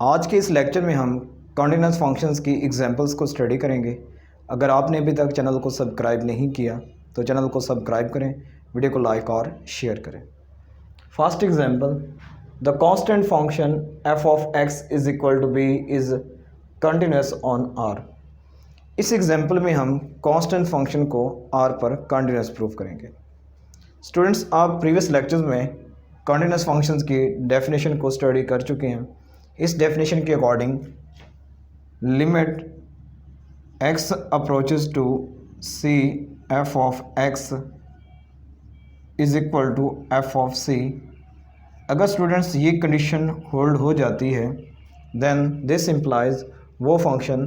आज के इस लेक्चर में हम कॉन्टिन्यूस फंक्शंस की एग्जांपल्स को स्टडी करेंगे। अगर आपने अभी तक चैनल को सब्सक्राइब नहीं किया तो चैनल को सब्सक्राइब करें, वीडियो को लाइक और शेयर करें। First example, the constant function f of x is equal to b is continuous on r। इस एग्जांपल में हम कांस्टेंट फंक्शन को r पर कंटिन्यूस प्रूव करेंगे। स्टूडेंट्स, आप प्रीवियस लेक्चर्स में कंटिन्यूस फंक्शंस की डेफिनेशन को स्टडी कर चुके हैं। इस डेफिनेशन के according limit x approaches to c f of x is equal to f of c। अगर स्टूडेंट्स ये कंडीशन होल्ड हो जाती है देन दिस इम्प्लाइज वो फंक्शन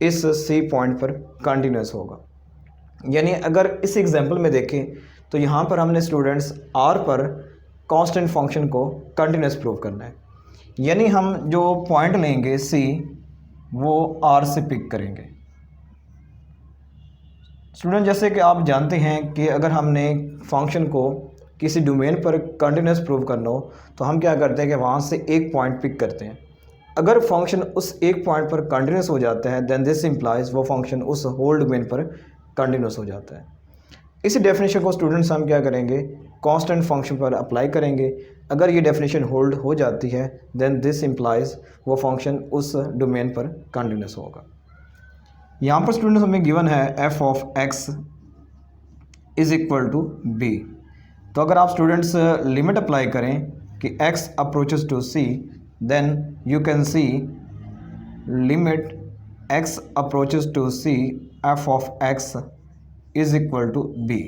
इस c पॉइंट पर कंटिन्यूस होगा। यानी अगर इस एग्जांपल में देखें तो यहाँ पर हमने स्टूडेंट्स r पर कांस्टेंट फंक्शन को कंटिन्यूस प्रूव करना है। यानी हम जो पॉइंट लेंगे c वो r से पिक करेंगे। स्टूडेंट, जैसे कि आप जानते हैं कि अगर हमने फंक्शन को किसी डोमेन पर कंटिन्यूस प्रूव करना हो तो हम क्या करते हैं कि वहाँ से एक पॉइंट पिक करते हैं। अगर फंक्शन उस एक पॉइंट पर कंटिन्यूस हो जाता है देन दिस इम्प्लाइज वो फंक्शन उस होल डोमेन पर कंटिन्यूस हो जाता है। इस डेफिनेशन को स्टूडेंट्स हम क्या करेंगे, कांस्टेंट फंक्शन पर अप्लाई करेंगे। अगर ये डेफिनेशन होल्ड हो जाती है देन दिस इम्प्लाइज वो फंक्शन उस डोमेन पर कंटिन्यूस होगा। यहाँ पर स्टूडेंट्स हमें गिवन है f of x is equal to b। तो अगर आप स्टूडेंट्स लिमिट अप्लाई करें कि x approaches to c then you can see limit x approaches to c f of x is equal to b।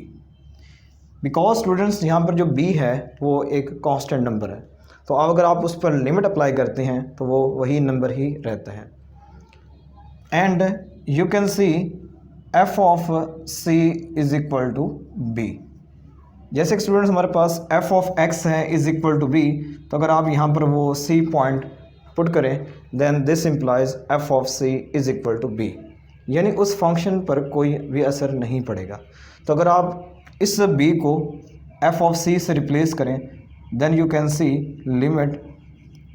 Because students यहाँ पर जो b है वो एक कांस्टेंट नंबर है, तो अब अगर आप उस पर लिमिट अप्लाई करते हैं तो वो वही नंबर ही रहता है। And you can see f of c is equal to b। जैसे कि स्टूडेंट्स हमारे पास f ऑफ x है इज इक्वल टू b, तो अगर आप यहाँ पर वो c पॉइंट पुट करें then this implies f of c is equal to b। यानी उस फंक्शन पर कोई भी असर नहीं पड़ेगा। तो अगर आप इस b को f ऑफ c से रिप्लेस करें then you can see limit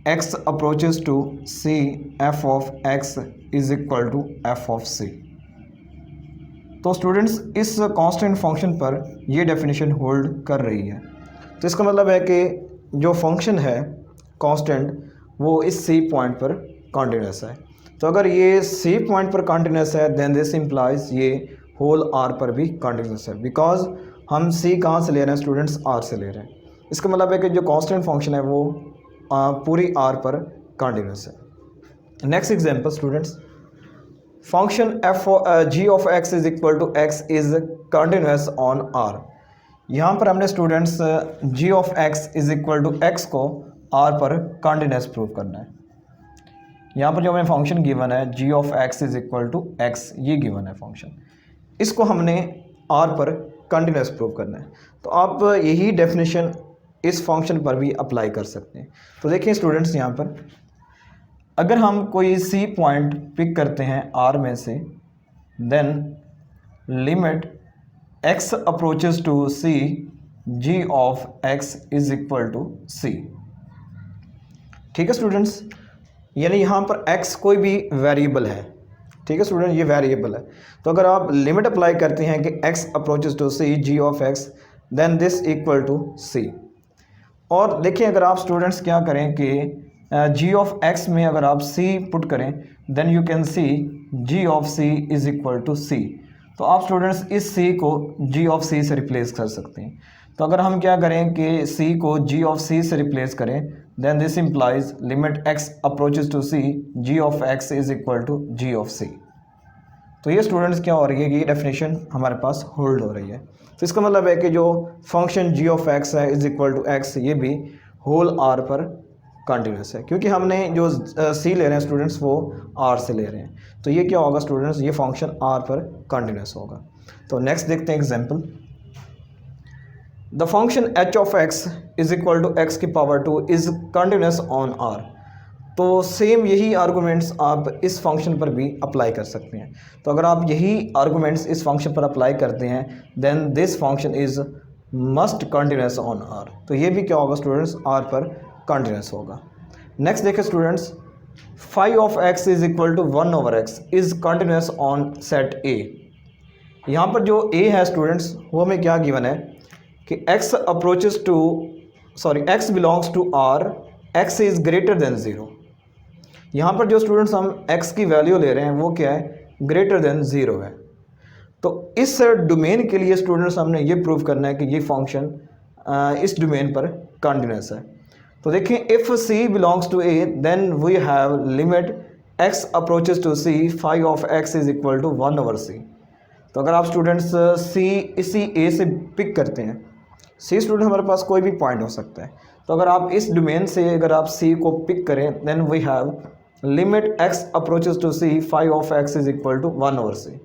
x approaches to c f of x is equal to f of c। तो स्टूडेंट्स इस कांस्टेंट फंक्शन पर ये डेफिनेशन होल्ड कर रही है। तो इसका मतलब है कि जो फंक्शन है कांस्टेंट वो इस c पॉइंट पर कंटिन्यूस है। तो अगर ये c पॉइंट पर कंटिन्यूस है देन दिस इम्प्लाइज ये होल r पर भी कंटिन्यूस है। बिकॉज हम c कहाँ से ले रहे हैं स्टूडेंट्स, r से ले रहे हैं। इसका मतलब है कि जो कांस्टेंट फंक्शन है वो पूरी r पर कंटिन्यूस है। Next example students, function g of x is equal to x is continuous on r। यहाँ पर हमने students g of x is equal to x को r पर कंटिन्यूस प्रूव करना है। यहाँ पर जो हमें फंक्शन गिवन है g of x is equal to x, ये गिवन है फंक्शन, इसको हमने r पर कंटिन्यूस प्रूव करना है। तो आप यही डेफिनेशन इस फंक्शन पर भी अप्लाई कर सकते हैं। तो देखिए स्टूडेंट्स, यहाँ पर अगर हम कोई c पॉइंट पिक करते हैं r में से then limit x approaches to c g of x is equal to c। ठीक है स्टूडेंट्स, यानी यहाँ पर x कोई भी वेरिएबल है। ठीक है स्टूडेंट, ये वेरिएबल है। तो अगर आप लिमिट अप्लाई करते हैं कि x approaches to c g of x then this equal to c। और देखिए अगर आप स्टूडेंट्स क्या करें कि g ऑफ x में अगर आप c पुट करें then you can see g of c is equal to c। तो आप स्टूडेंट्स इस c को g ऑफ c से रिप्लेस कर सकते हैं। तो अगर हम क्या करें कि c को g ऑफ c से रिप्लेस करें then this implies limit x approaches to c g of x is equal to g of c। तो ये स्टूडेंट्स क्या हो रही है कि ये डेफिनेशन हमारे पास होल्ड हो रही है। तो इसका मतलब है कि जो फंक्शन g ऑफ x है इज इक्वल टू x ये भी होल r पर कंटिन्यूस है, क्योंकि हमने जो c ले रहे हैं स्टूडेंट्स वो r से ले रहे हैं। तो ये क्या होगा स्टूडेंट्स, ये फंक्शन r पर कंटिन्यूस होगा। तो नेक्स्ट देखते हैं example, the function h of x is equal to x की power 2 is continuous on r। तो सेम यही आर्गूमेंट्स आप इस फंक्शन पर भी अप्लाई कर सकते हैं। तो अगर आप यही आर्गूमेंट्स इस फंक्शन पर अप्लाई करते हैं then this function is must continuous on r। तो ये भी क्या होगा स्टूडेंट्स, r पर कंटिन्यूस होगा। नेक्स्ट देखिए students, phi of x is equal to 1/x is continuous on set A. यहाँ पर जो ए है स्टूडेंट्स, वो हमें क्या गिवन है कि x approaches to x belongs to R, x is greater than 0। यहाँ पर जो स्टूडेंट्स हम x की वैल्यू ले रहे हैं वो क्या है, ग्रेटर देन 0 है। तो इस डोमेन के लिए स्टूडेंट्स हमने ये प्रूव करना है कि ये फंक्शन इस डोमेन पर कंटिन्यूस है। तो देखें, if c belongs to a then we have limit x approaches to c, phi of x is equal to 1/c। तो अगर आप स्टूडेंट्स c इसी a से पिक करते हैं, c स्टूडेंट हमारे पास कोई भी पॉइंट हो सकता है, तो अगर आप इस डोमेन से अगर आप c को पिक करें then we have limit x approaches to c, phi of x is equal to 1/c।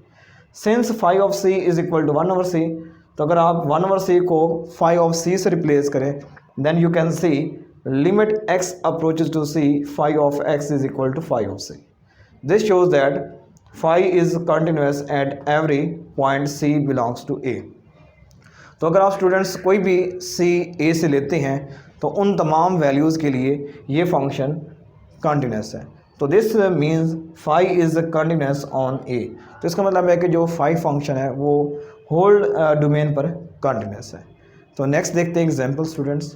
Since phi of c is equal to 1/c, तो अगर आप 1/c को फाई ऑफ c से रिप्लेस करें then you can see limit x approaches to c, phi of x is equal to phi of c। This shows that phi is continuous at every point c belongs to a। तो अगर आप students कोई भी c a से लेते हैं तो उन तमाम वैल्यूज़ के लिए ये फंक्शन कंटिन्यूस है। तो this means phi is continuous on a। तो इसका मतलब है कि जो phi फंक्शन है वो होल डोमेन पर कंटिन्यूस है। तो नेक्स्ट देखते हैं example students,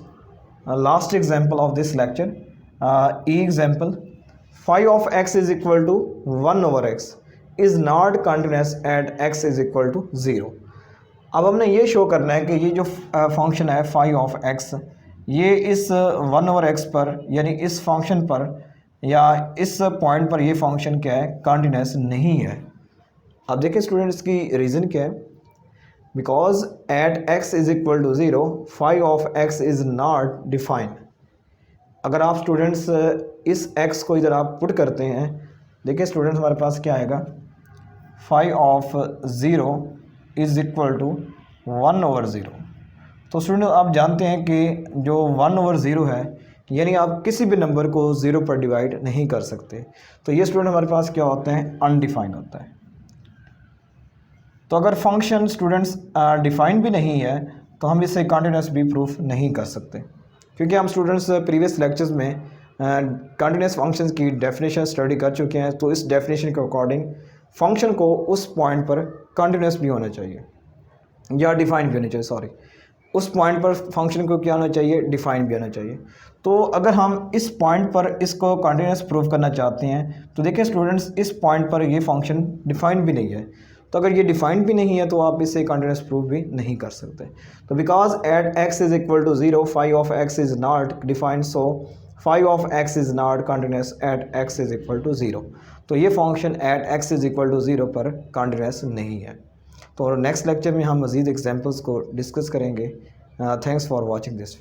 last example of this lecture. ई example, phi of x is equal to 1/x is not continuous at x is equal to 0। अब हमने ये शो करना है कि ये जो फंक्शन है phi ऑफ x, ये इस 1/x पर यानी इस फंक्शन पर या इस पॉइंट पर ये फंक्शन क्या है, कंटिन्यूस नहीं है। अब देखिए स्टूडेंट्स, इसकी रीज़न क्या है, because at x is equal to 0 phi of x is not defined. अगर आप स्टूडेंट्स इस x को इधर आप पुट करते हैं, देखिए स्टूडेंट्स हमारे पास क्या आएगा, phi of 0 is equal to 1/0। तो स्टूडेंट आप जानते हैं कि जो 1/0 है यानी आप किसी भी नंबर को 0 पर डिवाइड नहीं कर सकते। तो ये स्टूडेंट हमारे पास क्या होता है, अनडिफाइंड होता है। तो अगर फंक्शन स्टूडेंट्स डिफाइंड भी नहीं है तो हम इसे कंटिन्यूस भी प्रूफ नहीं कर सकते, क्योंकि हम स्टूडेंट्स प्रीवियस लेक्चर्स में कंटिन्यूस फंक्शंस की डेफिनेशन स्टडी कर चुके हैं। तो इस डेफिनेशन के अकॉर्डिंग फंक्शन को उस पॉइंट पर कंटिन्यूस भी होना चाहिए या डिफाइन भी होना चाहिए, सॉरी, उस पॉइंट पर फंक्शन को क्या होना चाहिए, डिफाइन भी होना चाहिए। तो अगर हम इस पॉइंट पर इसको कंटिन्यूस प्रूव करना चाहते हैं तो देखिए स्टूडेंट्स, इस पॉइंट पर ये फंक्शन डिफाइन भी नहीं है। तो अगर ये डिफाइंड भी नहीं है तो आप इसे कंटिन्यूस प्रूव भी नहीं कर सकते। तो because at x is equal to 0 phi of x is not defined, so phi of x is not continuous at x is equal to 0। तो ये function at x is equal to 0 पर continuous नहीं है। तो next lecture में हम मज़ीद examples को डिस्कस करेंगे। Thanks for watching this video.